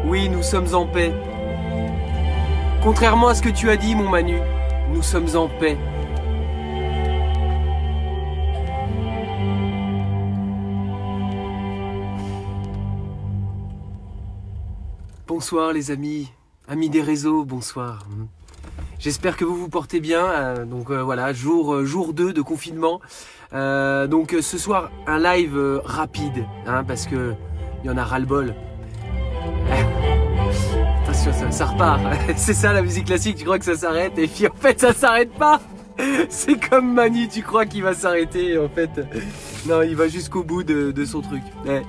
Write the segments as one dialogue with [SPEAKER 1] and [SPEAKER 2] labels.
[SPEAKER 1] Oui, nous sommes en paix. Contrairement à ce que tu as dit, mon Manu, nous sommes en paix. Bonsoir les amis, amis des réseaux, bonsoir. J'espère que vous vous portez bien. Voilà, jour 2 de confinement. Ce soir, un live rapide, hein, parce que il y en a ras-le-bol. Attention, ça repart. C'est ça la musique classique, tu crois que ça s'arrête et puis en fait ça s'arrête pas. C'est comme Manu, tu crois qu'il va s'arrêter en fait. Non, il va jusqu'au bout de son truc. Ouais.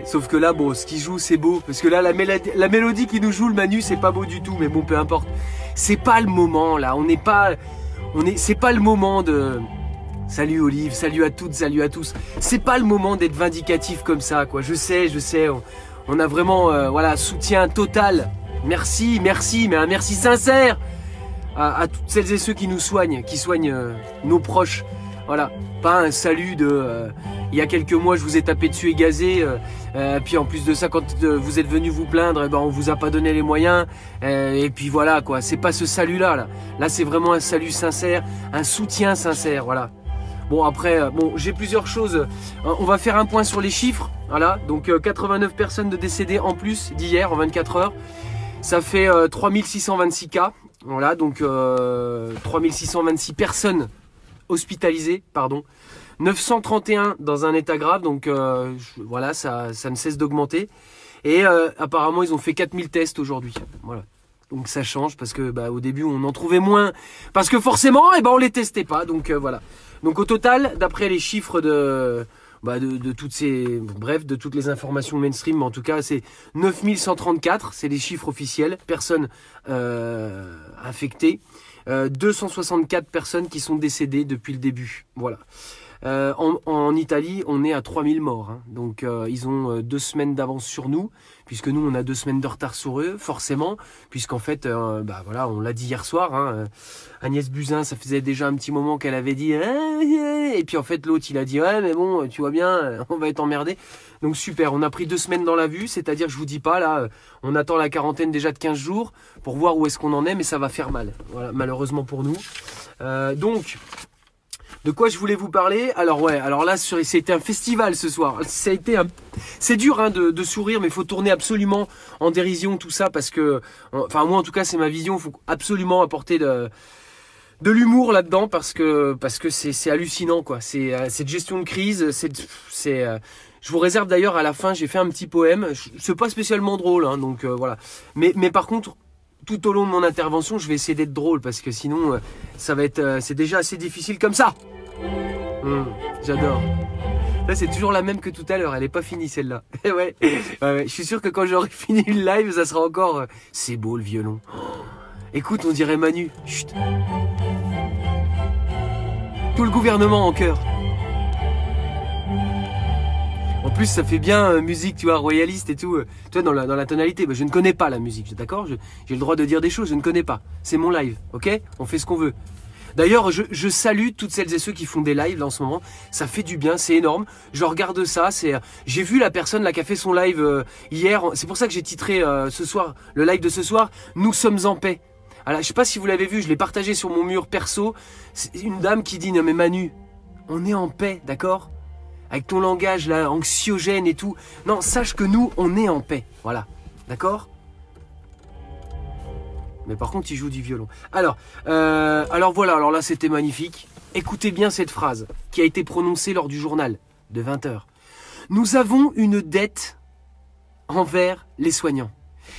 [SPEAKER 1] Sauf que là, bon, ce qu'il joue c'est beau. Parce que là, la mélodie qui nous joue le Manu, c'est pas beau du tout. Mais bon, peu importe. C'est pas le moment là. C'est pas le moment de... Salut Olive, salut à toutes, salut à tous. C'est pas le moment d'être vindicatif comme ça, quoi. Je sais. On a vraiment, voilà, soutien total. Merci, mais un merci sincère à toutes celles et ceux qui nous soignent, qui soignent nos proches. Voilà, pas un salut de... il y a quelques mois, je vous ai tapé dessus et gazé. Puis en plus de ça, quand vous êtes venu vous plaindre, eh ben, on vous a pas donné les moyens. Et puis voilà, quoi. C'est pas ce salut-là. Là, c'est vraiment un salut sincère, un soutien sincère, voilà. Bon après, j'ai plusieurs choses. On va faire un point sur les chiffres. Voilà, donc 89 personnes de décédées en plus d'hier en 24 heures. Ça fait 3626 cas. Voilà, donc 3626 personnes hospitalisées, pardon. 931 dans un état grave, donc voilà, ça ne cesse d'augmenter. Et apparemment, ils ont fait 4000 tests aujourd'hui. Voilà. Donc ça change parce que au début on en trouvait moins parce que forcément on les testait pas, donc voilà. Donc au total, d'après les chiffres de toutes ces, bref, de toutes les informations mainstream, mais en tout cas c'est 9134, c'est les chiffres officiels, personnes infectées, 264 personnes qui sont décédées depuis le début, voilà. En Italie, on est à 3000 morts, hein. Donc ils ont 2 semaines d'avance sur nous, puisque nous on a 2 semaines de retard sur eux, forcément, puisqu'en fait, voilà, on l'a dit hier soir, hein, Agnès Buzyn, ça faisait déjà un petit moment qu'elle avait dit, et puis en fait l'autre il a dit, ouais mais bon, tu vois bien, on va être emmerdé. Donc super, on a pris 2 semaines dans la vue, c'est-à-dire, je vous dis pas, là, on attend la quarantaine déjà de 15 jours, pour voir où est-ce qu'on en est, mais ça va faire mal, voilà, malheureusement pour nous. Donc... De quoi je voulais vous parler? Alors ouais, alors là c'était un festival ce soir. C'est dur hein, de sourire, mais il faut tourner absolument en dérision tout ça parce que, enfin moi en tout cas c'est ma vision. Il faut absolument apporter de l'humour là-dedans parce que c'est hallucinant quoi. C'est cette gestion de crise. Je vous réserve d'ailleurs à la fin, j'ai fait un petit poème. C'est pas spécialement drôle, hein, donc voilà. Mais par contre, tout au long de mon intervention, je vais essayer d'être drôle parce que sinon, ça va être, c'est déjà assez difficile comme ça. J'adore. Là, c'est toujours la même que tout à l'heure. Elle est pas finie celle-là. Ouais. Je suis sûr que quand j'aurai fini le live, ça sera encore. C'est beau le violon. Oh, écoute, on dirait Manu. Chut. Tout le gouvernement en chœur. En plus, ça fait bien musique, tu vois, royaliste et tout. Tu vois, dans la tonalité. Je ne connais pas la musique, d'accord? J'ai le droit de dire des choses, je ne connais pas. C'est mon live, ok? On fait ce qu'on veut. D'ailleurs, je salue toutes celles et ceux qui font des lives là en ce moment. Ça fait du bien, c'est énorme. Je regarde ça. J'ai vu la personne là qui a fait son live hier. C'est pour ça que j'ai titré ce soir, le live de ce soir, Nous sommes en paix. Alors, je sais pas si vous l'avez vu, je l'ai partagé sur mon mur perso. C'est une dame qui dit, non mais Manu, on est en paix, d'accord? Avec ton langage là, anxiogène et tout. Non, sache que nous, on est en paix. Voilà. D'accord? Mais par contre, il joue du violon. Alors voilà, alors là, c'était magnifique. Écoutez bien cette phrase qui a été prononcée lors du journal de 20h. Nous avons une dette envers les soignants.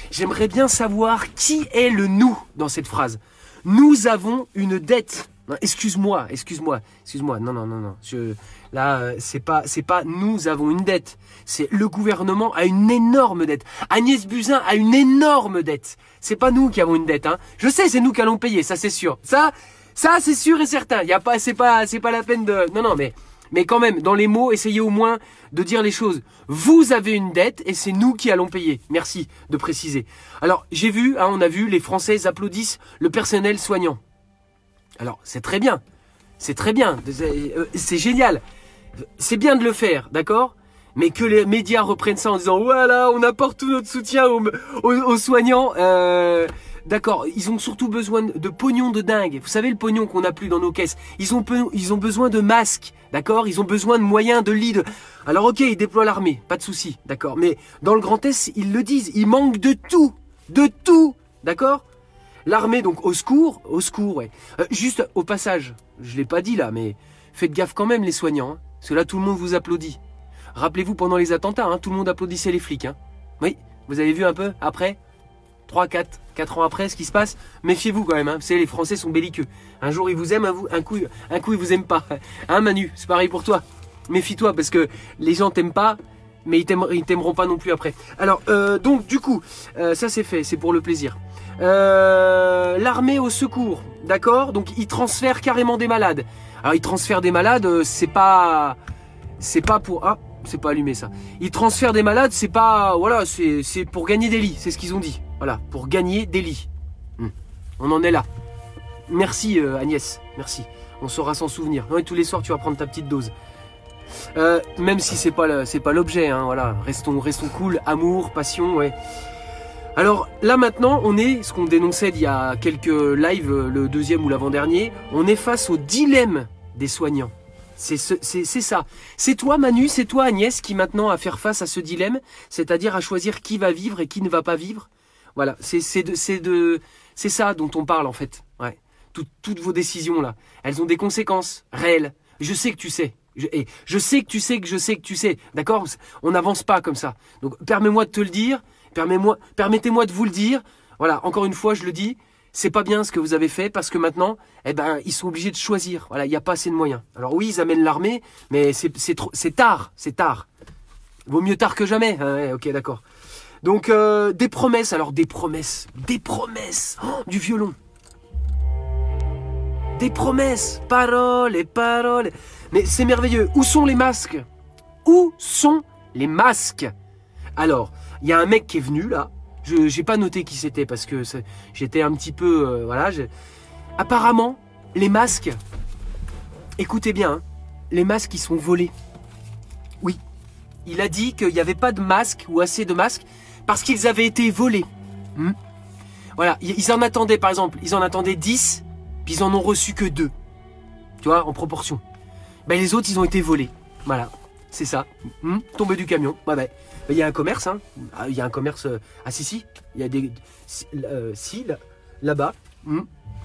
[SPEAKER 1] J'aimerais bien savoir qui est le nous dans cette phrase. Nous avons une dette Excuse-moi. Non. Là, c'est pas nous avons une dette. C'est le gouvernement a une énorme dette. Agnès Buzyn a une énorme dette. C'est pas nous qui avons une dette, hein. Je sais, c'est nous qui allons payer, ça c'est sûr. Ça c'est sûr et certain. C'est pas la peine de. Non, mais quand même, dans les mots, essayez au moins de dire les choses. Vous avez une dette et c'est nous qui allons payer. Merci de préciser. Alors, j'ai vu, on a vu, les Français applaudissent le personnel soignant. Alors, c'est très bien. C'est génial. C'est bien de le faire, d'accord? Mais que les médias reprennent ça en disant, voilà, on apporte tout notre soutien aux soignants. D'accord, ils ont surtout besoin de pognon de dingue. Vous savez le pognon qu'on n'a plus dans nos caisses. Ils ont besoin de masques, d'accord. Ils ont besoin de moyens, de lits. Alors ok, ils déploient l'armée, pas de souci, d'accord. Mais dans le Grand Est, ils le disent, il manque de tout, d'accord. L'armée, donc au secours, ouais. Juste au passage, je l'ai pas dit là, mais faites gaffe quand même les soignants, hein, parce que là tout le monde vous applaudit. Rappelez-vous pendant les attentats, hein, tout le monde applaudissait les flics. Hein. Oui, vous avez vu un peu après 3, 4 ans après ce qui se passe. Méfiez-vous quand même, hein. Vous savez, les Français sont belliqueux. Un jour ils vous aiment, un coup ils vous aiment pas. Hein Manu, c'est pareil pour toi. Méfie-toi parce que les gens t'aiment pas, mais ils t'aimeront pas non plus après. Alors donc du coup, ça c'est fait, c'est pour le plaisir. L'armée au secours, d'accord. Donc ils transfèrent carrément des malades. Alors ils transfèrent des malades, c'est pas pour c'est pas allumé ça. Ils transfèrent des malades, c'est pas voilà, c'est pour gagner des lits, c'est ce qu'ils ont dit. Voilà, pour gagner des lits. On en est là. Merci Agnès, merci. On saura s'en souvenir. Ouais, tous les soirs tu vas prendre ta petite dose. Même si c'est pas l'objet, hein, voilà. Restons cool, amour, passion, ouais. Alors là maintenant, on est, ce qu'on dénonçait il y a quelques lives, le deuxième ou l'avant-dernier, on est face au dilemme des soignants. C'est ça. C'est toi Manu, c'est toi Agnès qui maintenant a faire face à ce dilemme, c'est-à-dire à choisir qui va vivre et qui ne va pas vivre. Voilà, c'est ça dont on parle en fait. Ouais. Toutes vos décisions là, elles ont des conséquences réelles. Je sais que tu sais. Je sais que tu sais que je sais que tu sais. D'accord? On n'avance pas comme ça. Donc permets-moi de te le dire. Permettez-moi de vous le dire. Voilà, encore une fois, je le dis. C'est pas bien ce que vous avez fait parce que maintenant, ils sont obligés de choisir. Voilà, il n'y a pas assez de moyens. Alors oui, ils amènent l'armée, mais c'est tard. Vaut mieux tard que jamais. Ah ouais, ok, d'accord. Donc des promesses. Alors des promesses. Du violon. Des promesses. Paroles et paroles. Mais c'est merveilleux. Où sont les masques? Alors, il y a un mec qui est venu là. J'ai pas noté qui c'était parce que j'étais un petit peu... voilà. Apparemment, les masques... Écoutez bien, hein, les masques ils sont volés. Oui. Il a dit qu'il n'y avait pas de masques ou assez de masques parce qu'ils avaient été volés. Voilà. Ils en attendaient par exemple, 10, puis ils en ont reçu que 2. Tu vois, en proportion. Ben, les autres, ils ont été volés. Voilà. C'est ça. Tombé du camion. Ouais. Il y a un commerce, hein. Il y a un commerce. Si. Il y a des. Là-bas.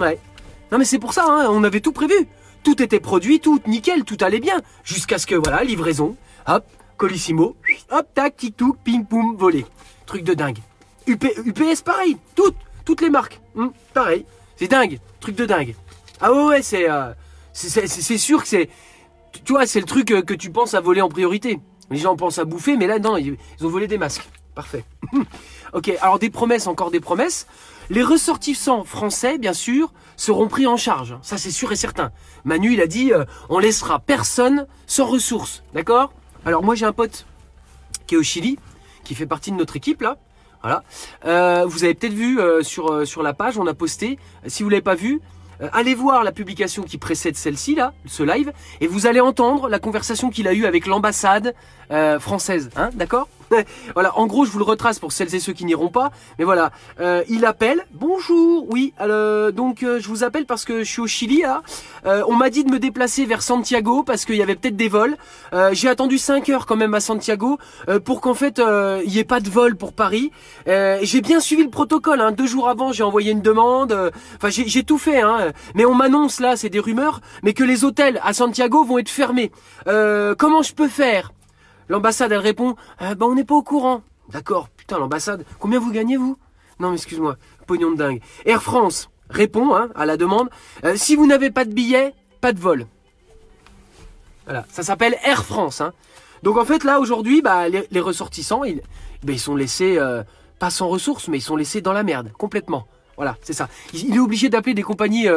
[SPEAKER 1] Ouais. Non, mais c'est pour ça, hein. On avait tout prévu. Tout était produit, tout nickel, tout allait bien. Jusqu'à ce que, voilà, livraison. Hop, Colissimo. Hop, tac, tic-touc, ping-poum, volé. Truc de dingue. UPS, pareil. Toutes les marques. Pareil. C'est dingue. Truc de dingue. Ah ouais, c'est sûr que c'est. Tu vois, c'est le truc que tu penses à voler en priorité. Les gens pensent à bouffer, mais là, non, ils ont volé des masques. Parfait. Ok, alors des promesses, encore des promesses. Les ressortissants français, bien sûr, seront pris en charge. Ça, c'est sûr et certain. Manu, il a dit, on laissera personne sans ressources. D'accord? Alors moi, j'ai un pote qui est au Chili, qui fait partie de notre équipe, là. Voilà. Vous avez peut-être vu sur la page, on a posté. Si vous l'avez pas vu, allez voir la publication qui précède celle-ci, là, ce live, et vous allez entendre la conversation qu'il a eue avec l'ambassade française, hein, d'accord? Voilà, en gros, je vous le retrace pour celles et ceux qui n'iront pas, mais voilà, il appelle, bonjour, oui, donc je vous appelle parce que je suis au Chili, là, on m'a dit de me déplacer vers Santiago parce qu'il y avait peut-être des vols, j'ai attendu 5 heures quand même à Santiago pour qu'en fait, il n'y ait pas de vol pour Paris, j'ai bien suivi le protocole, hein, 2 jours avant, j'ai envoyé une demande, enfin, j'ai tout fait, hein, mais on m'annonce là, c'est des rumeurs, mais que les hôtels à Santiago vont être fermés, comment je peux faire? L'ambassade, elle répond, on n'est pas au courant. D'accord, putain, l'ambassade, combien vous gagnez, vous? Non, mais excuse-moi, pognon de dingue. Air France, répond hein, à la demande. Si vous n'avez pas de billet, pas de vol. Voilà, ça s'appelle Air France. Hein. Donc en fait là aujourd'hui, bah, les ressortissants, ils sont laissés, pas sans ressources, mais ils sont laissés dans la merde, complètement. Voilà, c'est ça. Il est obligé d'appeler des compagnies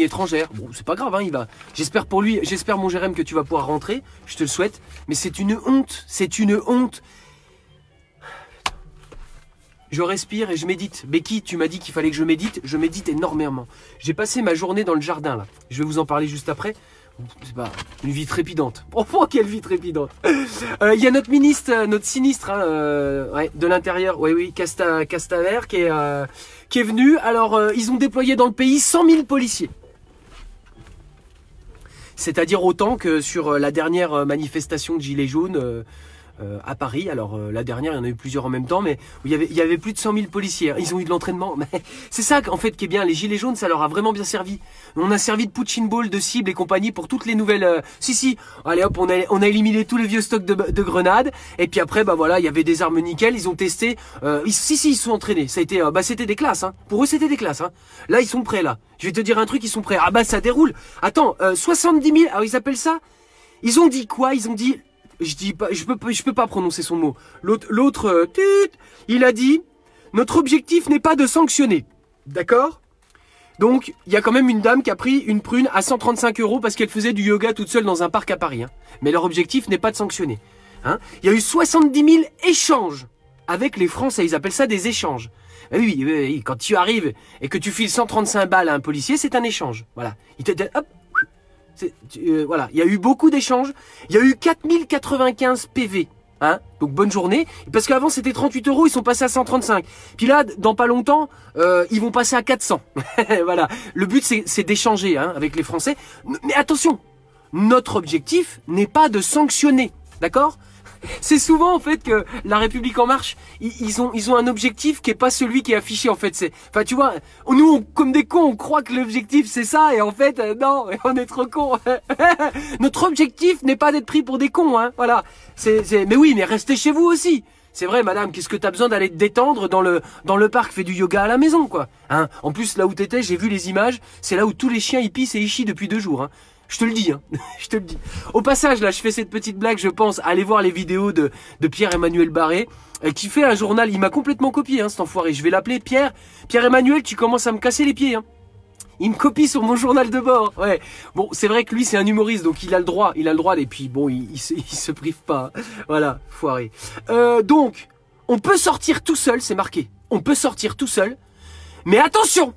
[SPEAKER 1] étrangères. Bon, c'est pas grave, hein, il va. J'espère pour lui, j'espère mon Jérém que tu vas pouvoir rentrer. Je te le souhaite. Mais c'est une honte, c'est une honte. Je respire et je médite. Becky, tu m'as dit qu'il fallait que je médite. Je médite énormément. J'ai passé ma journée dans le jardin là. Je vais vous en parler juste après. C'est pas une vie trépidante. Oh, quelle vie trépidante. Il y a notre ministre, notre sinistre hein, de l'intérieur, oui, Castaver, qui est venu. Alors, ils ont déployé dans le pays 100 000 policiers. C'est-à-dire autant que sur la dernière manifestation de Gilets jaunes à Paris. Alors la dernière, il y en a eu plusieurs en même temps, mais il y avait plus de 100 000 policiers. Ils ont eu de l'entraînement. Mais c'est ça en fait qui est bien. Les Gilets jaunes, ça leur a vraiment bien servi. On a servi de punching ball, de cible et compagnie pour toutes les nouvelles. Si, allez hop, on a éliminé tous les vieux stocks de grenades. Et puis après, bah voilà, il y avait des armes nickel. Ils ont testé. Ils se sont entraînés. Ça a été, c'était des classes. Hein. Pour eux, c'était des classes. Hein. Là, ils sont prêts là. Je vais te dire un truc, ils sont prêts. Ah bah ça déroule. Attends, 70 000. Alors ils appellent ça. Ils ont dit quoi? Ils ont dit. Je peux pas prononcer son mot. L'autre, il a dit, notre objectif n'est pas de sanctionner. D'accord? Donc, il y a quand même une dame qui a pris une prune à 135 € parce qu'elle faisait du yoga toute seule dans un parc à Paris. Hein. Mais leur objectif n'est pas de sanctionner. Hein. Il y a eu 70 000 échanges avec les Français. Ils appellent ça des échanges. Oui, quand tu arrives et que tu files 135 balles à un policier, c'est un échange. Voilà. Il te dit, hop. Voilà, il y a eu beaucoup d'échanges. Il y a eu 4095 PV. Hein, donc bonne journée. Parce qu'avant c'était 38 €, ils sont passés à 135. Puis là, dans pas longtemps, ils vont passer à 400. Voilà. Le but c'est d'échanger hein, avec les Français. Mais attention, notre objectif n'est pas de sanctionner. D'accord ? C'est souvent en fait que la République en marche, ils ont un objectif qui est pas celui qui est affiché en fait. Enfin tu vois, nous comme des cons, on croit que l'objectif c'est ça et en fait non, on est trop cons. Notre objectif n'est pas d'être pris pour des cons, hein. Voilà. Mais oui, mais restez chez vous aussi. C'est vrai, madame, qu'est-ce que t'as besoin d'aller te détendre dans le parc, fais du yoga à la maison, quoi. Hein. En plus, là où t'étais, j'ai vu les images, c'est là où tous les chiens y pissent et y chient depuis 2 jours. Hein. Je te le dis, hein. Je te le dis. Au passage, là, je fais cette petite blague, je pense, aller voir les vidéos de Pierre-Emmanuel Barré, qui fait un journal, il m'a complètement copié, hein, cet enfoiré. Je vais l'appeler Pierre-Emmanuel, tu commences à me casser les pieds, hein. Il me copie sur mon journal de bord, ouais. Bon, c'est vrai que lui, c'est un humoriste, donc il a le droit, et puis bon, il se prive pas. Hein. Voilà, foiré. Donc, on peut sortir tout seul, c'est marqué. On peut sortir tout seul, mais attention!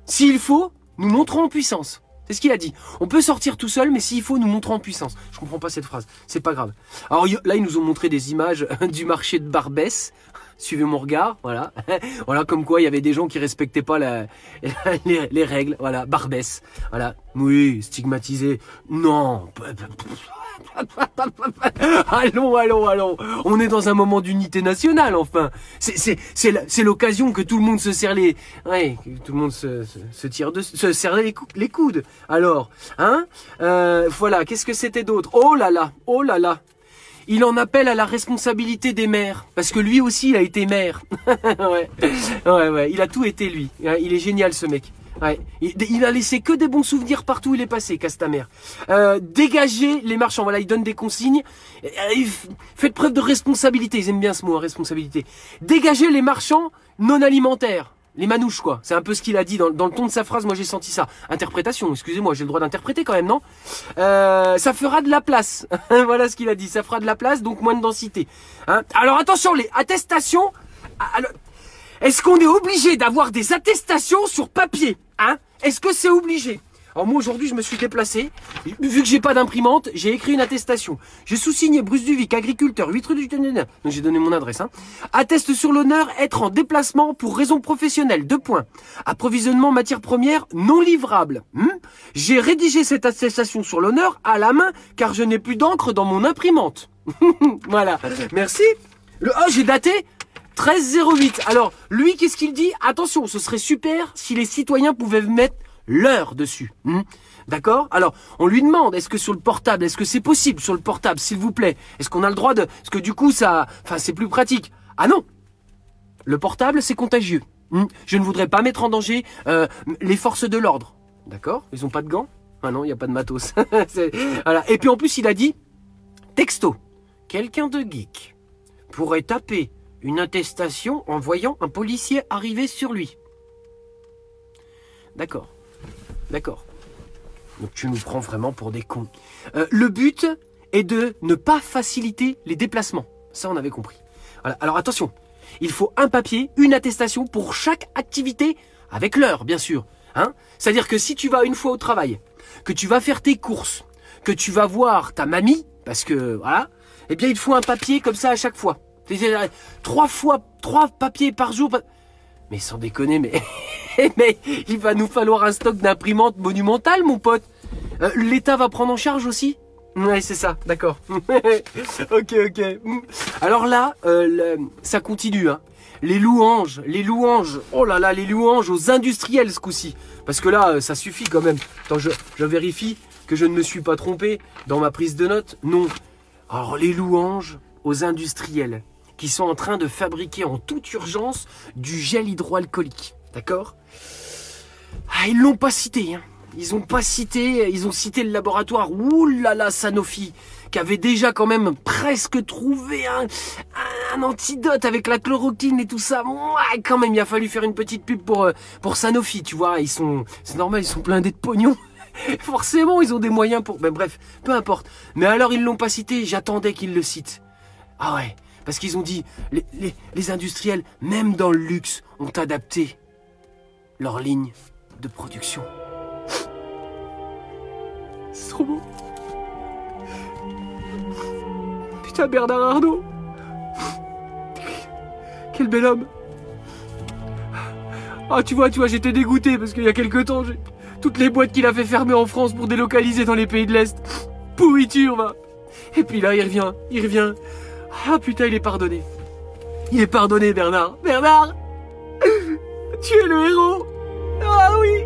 [SPEAKER 1] S'il faut, nous montrons en puissance. C'est ce qu'il a dit. On peut sortir tout seul, mais s'il faut, nous montrons en puissance. Je comprends pas cette phrase. C'est pas grave. Alors là, ils nous ont montré des images du marché de Barbès. Suivez mon regard, voilà. Voilà, comme quoi il y avait des gens qui respectaient pas les règles. Voilà, Barbès. Voilà. Oui, stigmatisé. Non. Allons. On est dans un moment d'unité nationale, enfin. C'est l'occasion que tout le monde se serre que tout le monde se serre les coudes. Alors, hein, voilà. Qu'est-ce que c'était d'autre? Oh là là. Il en appelle à la responsabilité des maires. Parce que lui aussi, il a été maire. Ouais. Il a tout été, lui. Il est génial, ce mec. Ouais. Il a laissé que des bons souvenirs partout où il est passé, Castamer. Dégagez les marchands. Voilà, il donne des consignes. Faites preuve de responsabilité. Ils aiment bien ce mot, hein, responsabilité. Dégagez les marchands non alimentaires. Les manouches, quoi. C'est un peu ce qu'il a dit dans le ton de sa phrase. Moi, j'ai senti ça. Interprétation, excusez-moi, j'ai le droit d'interpréter quand même, non? Ça fera de la place. Voilà ce qu'il a dit. Ça fera de la place, donc moins de densité. Hein. Alors, attention, les attestations... Alors, est-ce qu'on est obligé d'avoir des attestations sur papier, hein? Est-ce que c'est obligé? Alors moi aujourd'hui je me suis déplacé, vu que j'ai pas d'imprimante, j'ai écrit une attestation. J'ai sous-signé Bruce Duvic, agriculteur, 8 rue du... Donc j'ai donné mon adresse, hein. Atteste sur l'honneur être en déplacement pour raison professionnelle, 2 points. Approvisionnement matières premières non livrables. J'ai rédigé cette attestation sur l'honneur à la main car je n'ai plus d'encre dans mon imprimante. Voilà, merci. J'ai daté 13,08. Alors, lui, qu'est-ce qu'il dit? Attention, ce serait super si les citoyens pouvaient mettre l'heure dessus. D'accord? Alors, on lui demande, est-ce que sur le portable, est-ce que c'est possible sur le portable, s'il vous plaît? Est-ce qu'on a le droit de... Parce que du coup, c'est plus pratique. Ah non! Le portable, c'est contagieux. Je ne voudrais pas mettre en danger les forces de l'ordre. D'accord? Ils ont pas de gants? Ah non, il n'y a pas de matos. Voilà. Et puis en plus, il a dit, texto, quelqu'un de geek pourrait taper une attestation en voyant un policier arriver sur lui. D'accord. D'accord. Donc tu nous prends vraiment pour des cons. Le but est de ne pas faciliter les déplacements. Ça, on avait compris. Voilà. Alors attention, il faut un papier, une attestation pour chaque activité, avec l'heure, bien sûr. Hein? C'est-à-dire que si tu vas une fois au travail, que tu vas faire tes courses, que tu vas voir ta mamie, parce que, voilà, eh bien, il te faut un papier comme ça à chaque fois. Trois papiers par jour. Mais sans déconner, mais, mais il va nous falloir un stock d'imprimantes monumentales, mon pote. L'État va prendre en charge aussi? Ouais, c'est ça, d'accord. Ok. Alors là, ça continue, hein. Les louanges, oh là là, les louanges aux industriels ce coup-ci. Parce que là, ça suffit quand même. Attends, je vérifie que je ne me suis pas trompé dans ma prise de notes. Non. Alors, les louanges aux industriels qui sont en train de fabriquer en toute urgence du gel hydroalcoolique. D'accord? Ah, ils l'ont pas cité, hein. Ils ont cité le laboratoire, oulala, Sanofi, qui avait déjà quand même presque trouvé un antidote avec la chloroquine et tout ça. Ouais, quand même, il a fallu faire une petite pub pour Sanofi, tu vois. C'est normal, ils sont blindés de pognon. Forcément, ils ont des moyens pour... Ben, bref, peu importe. Mais alors, ils l'ont pas cité, j'attendais qu'ils le citent. Ah ouais, parce qu'ils ont dit, les industriels, même dans le luxe, ont adapté leur ligne de production. C'est trop beau. Putain, Bernard Arnault. Quel bel homme. Ah, tu vois, j'étais dégoûté parce qu'il y a quelques temps, toutes les boîtes qu'il a fait fermer en France pour délocaliser dans les pays de l'Est. Pourriture, va. Et puis là, il revient. Ah, putain, il est pardonné. Il est pardonné, Bernard. Bernard, tu es le héros. Ah oui.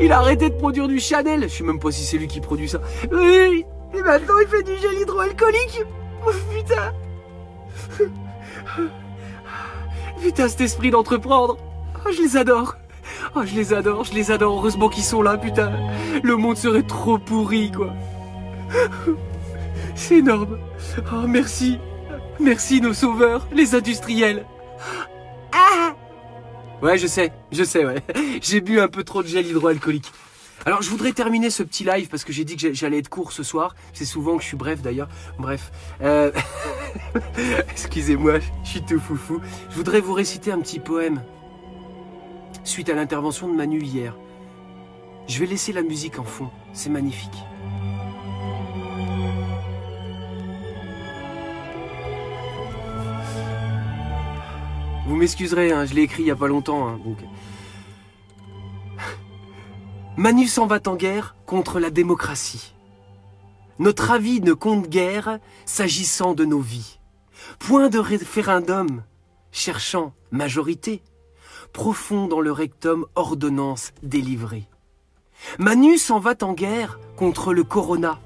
[SPEAKER 1] Il a arrêté de produire du Chanel. Je sais même pas si c'est lui qui produit ça. Oui. Et maintenant il fait du gel hydroalcoolique. Oh, putain. Putain, cet esprit d'entreprendre. Oh, je les adore. Oh, je les adore. Heureusement qu'ils sont là, putain. Le monde serait trop pourri, quoi. C'est énorme. Oh, merci. Merci nos sauveurs, les industriels. Ah. Ouais, je sais, ouais. J'ai bu un peu trop de gel hydroalcoolique. Alors, je voudrais terminer ce petit live parce que j'ai dit que j'allais être court ce soir. C'est souvent que je suis bref d'ailleurs. Bref. Excusez-moi, je suis tout foufou. Je voudrais vous réciter un petit poème. Suite à l'intervention de Manu hier. Je vais laisser la musique en fond. C'est magnifique. Vous m'excuserez, hein, je l'ai écrit il n'y a pas longtemps. Hein, donc. Manu s'en va en guerre contre la démocratie. Notre avis ne compte guère s'agissant de nos vies. Point de référendum cherchant majorité. Profond dans le rectum ordonnance délivrée. Manu s'en va en guerre contre le corona.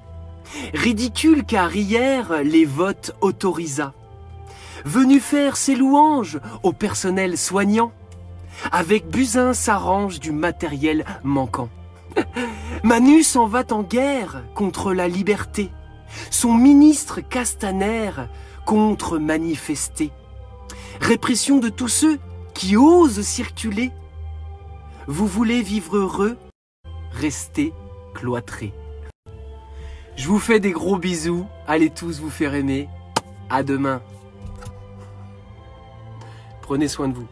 [SPEAKER 1] Ridicule car hier les votes autorisa. Venu faire ses louanges au personnel soignant. Avec Buzyn s'arrange du matériel manquant. Manu s'en va en guerre contre la liberté. Son ministre Castaner contre manifester. Répression de tous ceux qui osent circuler. Vous voulez vivre heureux, restez cloîtrés. Je vous fais des gros bisous. Allez tous vous faire aimer. À demain. Prenez soin de vous.